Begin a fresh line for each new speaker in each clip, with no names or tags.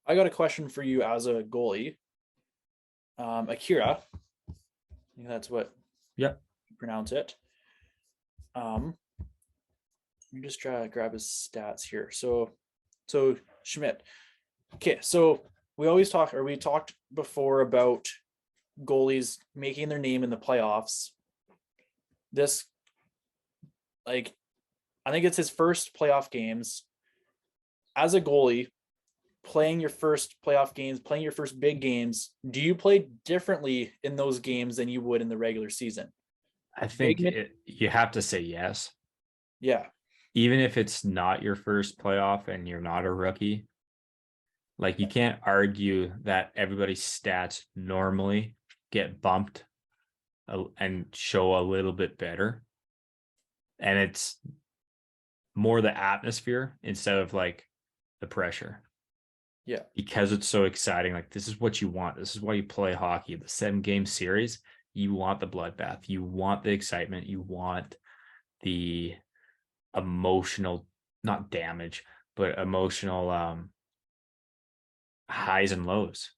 I got a question for you as a goalie. Akira, I think that's what
Yeah.
you pronounce it. Let me just try to grab his stats here. So Schmidt. Okay, so we talked before about goalies making their name in the playoffs. This, like, I think it's his first playoff games as a goalie. Playing your first playoff games, playing your first big games, do you play differently in those games than you would in the regular season?
I
Big,
think you have to say yes.
yeah,
Even if it's not your first playoff and you're not a rookie, like you can't argue that everybody's stats normally get bumped and show a little bit better. And it's more the atmosphere instead of like the pressure
yeah,
because it's so exciting. Like, this is what you want. This is why you play hockey. The 7 game series, you want the bloodbath, you want the excitement, you want the emotional, not damage, but emotional highs and lows,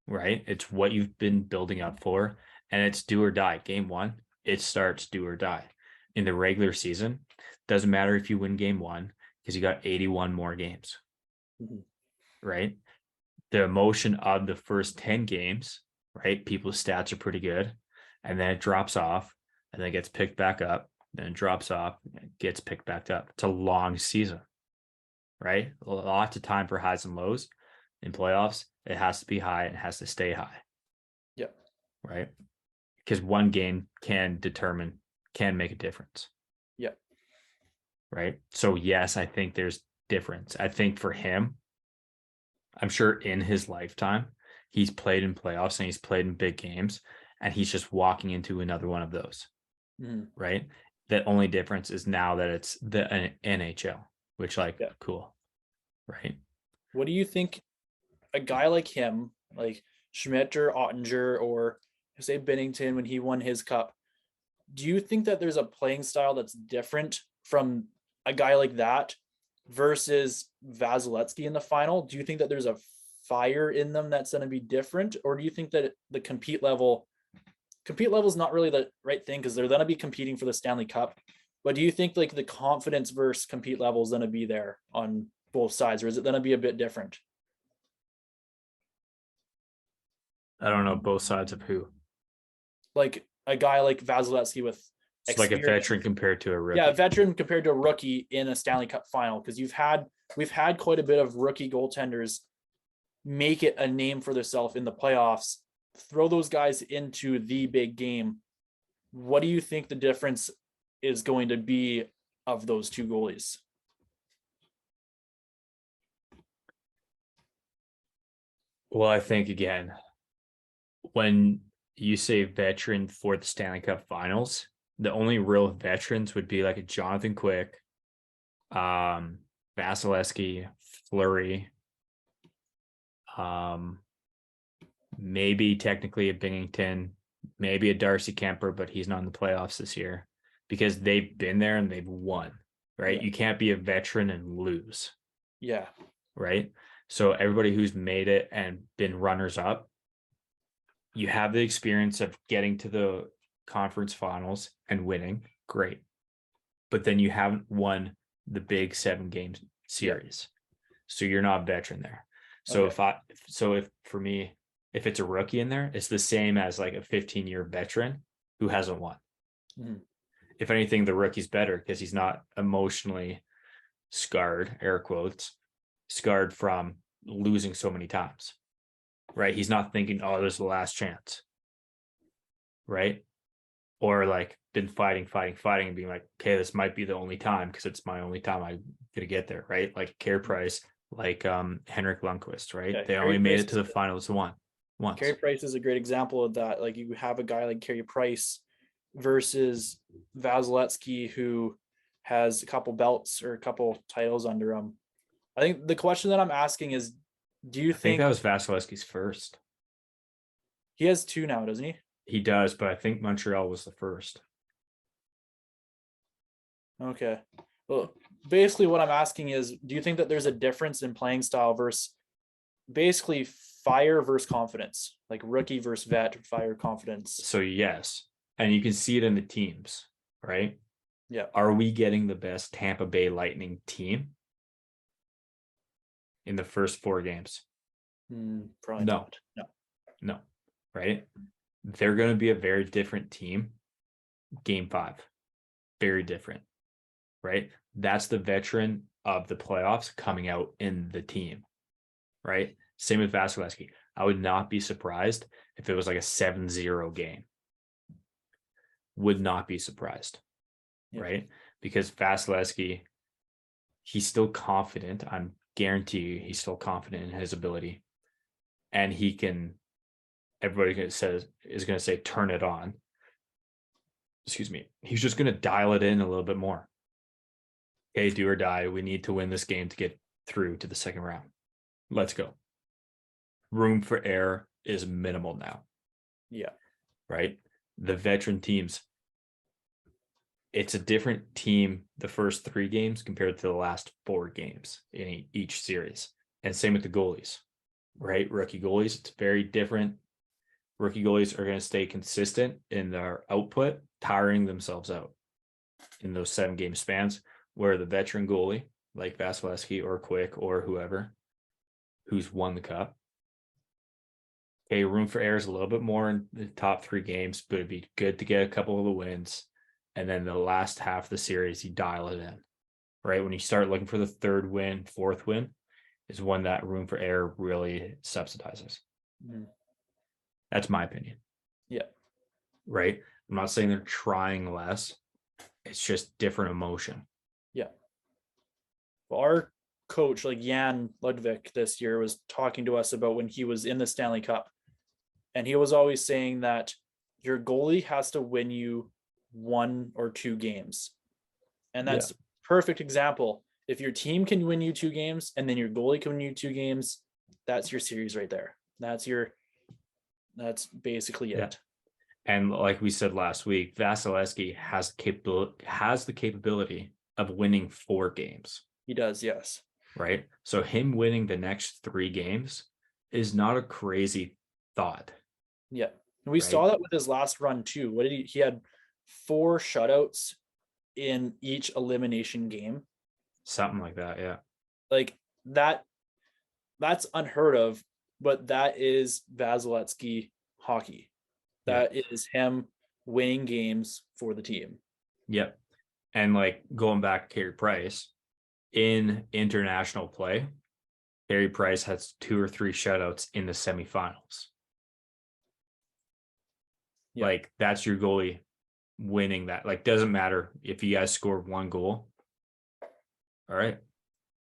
right? It's what you've been building up for, and it's do or die. Game one, it starts do or die. In the regular season, doesn't matter if you win game one because you got 81 more games,
mhm,
right? The emotion of the first 10 games, right? People's stats are pretty good, and then it drops off, and then it gets picked back up, then it drops off, and it gets picked back up. It's a long season, right? Lots of time for highs and lows in playoffs. It has to be high and it has to stay high,
yeah,
right? Because one game can make a difference,
yeah.
right? So yes, I think there's difference. I think for him, I'm sure in his lifetime, he's played in playoffs and he's played in big games, and he's just walking into another one of those,
Mhm,
right? The only difference is now that it's the NHL, which, like,
yeah.
cool, right?
What do you think a guy like him, like Schmidt or Ottinger or say Bennington when he won his cup, do you think that there's a playing style that's different from a guy like that versus Vasilevsky in the final? Do you think that there's a fire in them that's going to be different, or do you think that the compete level is not really the right thing because they're going to be competing for the Stanley Cup? But do you think like the confidence versus compete level is going to be there on both sides, or is it going to be a bit different?
I don't know both sides of who.
Like a guy like Vasilevsky with
It's like a veteran
experience,
compared to a
yeah, a
rookie.
veteran compared to a rookie in a Stanley Cup final, because we've had quite a bit of rookie goaltenders make it a name for themselves in the playoffs. Throw those guys into the big game. What do you think the difference is going to be of those two goalies?
Well, I think again, when you say veteran for the Stanley Cup Finals, the only real veterans would be like a Jonathan Quick, um, Vasilevsky, Fleury, um, maybe technically a Bennington, maybe a Darcy Kemper, but he's not in the playoffs this year because they've been there and they've won, right?
Yeah,
You can't be a veteran and lose,
yeah,
right? So everybody who's made it and been runners up, you have the experience of getting to the conference finals and winning, great. But then you haven't won the big 7 game
yeah.
series. So you're not a veteran there. So
Okay.
if for me, if it's a rookie in there, it's the same as like a 15-year veteran who hasn't won.
Mhm.
If anything, the rookie's better because he's not emotionally scarred, air quotes, scarred from losing so many times, right? He's not thinking, oh, there's the last chance, right? Or like been fighting, and being like, okay, this might be the only time because it's my only time I'm gonna get there, right? Like Care Price, like Henrik Lundqvist, right?
Yeah,
They
Carey
only made
Price
it to
is
the finals
Carey
once.
Price is a great example of that. Like you have a guy like Carey Price versus Vasilevsky who has a couple belts or a couple titles under him. I think the question that I'm asking is, do you
I think that
think
was Vasilevsky's first.
he has two now, doesn't he?
He does, but I think Montreal was the first.
Okay. Well, basically what I'm asking is, do you think that there's a difference in playing style versus basically fire versus confidence, like rookie versus vet, fire confidence.
So yes, and you can see it in the teams, right?
Yeah.
Are we getting the best Tampa Bay Lightning team in the first 4 games?
Probably
No.
not. No.
No, right? They're going to be a very different team. Game 5, very different, right? That's the veteran of the playoffs coming out in the team, right? Same with Vasilevsky. I would not be surprised if it was like a 7-0 game. Would not be surprised,
Yeah.
right? Because Vasilevsky, he's still confident. I'm guarantee you he's still confident in his ability. And he can, everybody says is going to say, turn it on. Excuse me. He's just going to dial it in a little bit more. Okay, do or die. We need to win this game to get through to the second round. Let's go. Room for error is minimal now.
Yeah.
Right? The veteran teams, it's a different team the first 3 games compared to the last 4 games in each series. And same with the goalies, right? Rookie goalies, it's very different. Rookie goalies are going to stay consistent in their output, tiring themselves out in those 7-game spans, where the veteran goalie, like Vasilevsky or Quick or whoever, who's won the cup, okay, room for error is a little bit more in the top 3 games, but it'd be good to get a couple of the wins. And then the last half of the series, you dial it in, right? When you start looking for the 3rd win, 4th win, is when that room for error really subsidizes. That's my opinion.
Yeah.
Right? I'm not saying they're trying less. It's just different emotion.
Yeah. Well, our coach, like Jan Ludvig this year, was talking to us about when he was in the Stanley Cup. And he was always saying that your goalie has to win you 1 or 2 games. And that's perfect example. If your team can win you 2 games and then your goalie can win you 2 games, that's your series right there. That's basically it.
Yeah. And like we said last week, Vasilevsky has the capability of winning 4 games.
He does, yes.
Right? So him winning the next 3 games is not a crazy thought.
Yeah. And we saw that with his last run too. What did he had 4 shutouts in each elimination game.
Something like that, yeah.
Like that's unheard of, but that is Vasilevsky hockey. That is him winning games for the team.
Yep. And like going back to Carey Price, in international play, Carey Price has 2 or 3 shutouts in the semifinals. Yeah. Like that's your goalie winning that. Like doesn't matter if you guys score 1 goal. All right.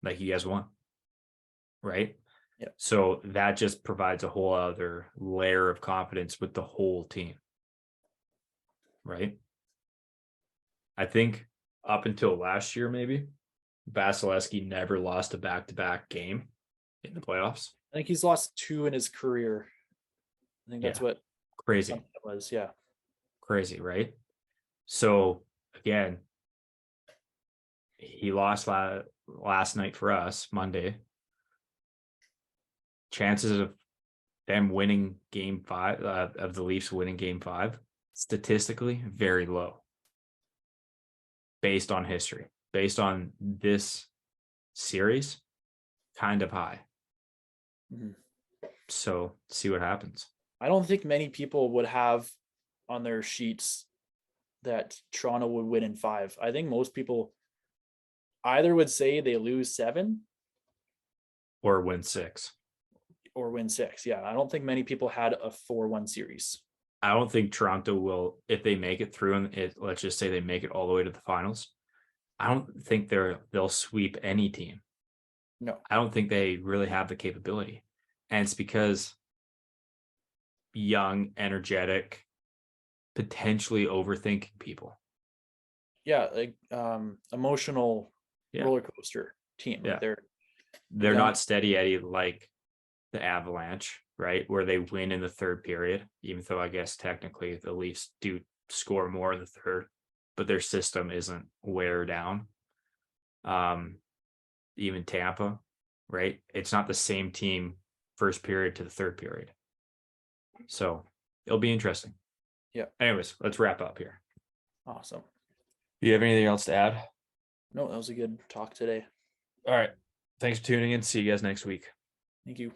Like you guys won. Right?
Yeah.
So that just provides a whole other layer of confidence with the whole team. Right? I think up until last year, maybe, Vasilevsky never lost a back-to-back game in the playoffs.
I think he's lost 2 in his career. I think that's what
crazy
it was. Yeah.
Crazy, right? So again, he lost last night for us, Monday. Chances of them winning game 5, of the Leafs winning game 5, statistically very low. Based on history, based on this series, kind of high. So see what happens.
I don't think many people would have on their sheets that Toronto would win in 5. I think most people either would say they lose 7
or win 6.
Or win 6. Yeah, I don't think many people had a 4-1 series.
I don't think Toronto will, if they make it through and let's just say they make it all the way to the finals. I don't think they'll sweep any team.
No.
I don't think they really have the capability. And it's because young, energetic, potentially overthinking people.
Yeah, like emotional roller coaster team.
Yeah.
Like
they're not steady Eddie like the Avalanche, right? Where they win in the 3rd period, even though I guess technically the Leafs do score more in the 3rd, but their system isn't wear down. Even Tampa, right? It's not the same team first period to the third period. So it'll be interesting.
Yeah.
Anyways, let's wrap up here.
Awesome.
Do you have anything else to add?
No, that was a good talk today.
All right. Thanks for tuning in. See you guys next week.
Thank you.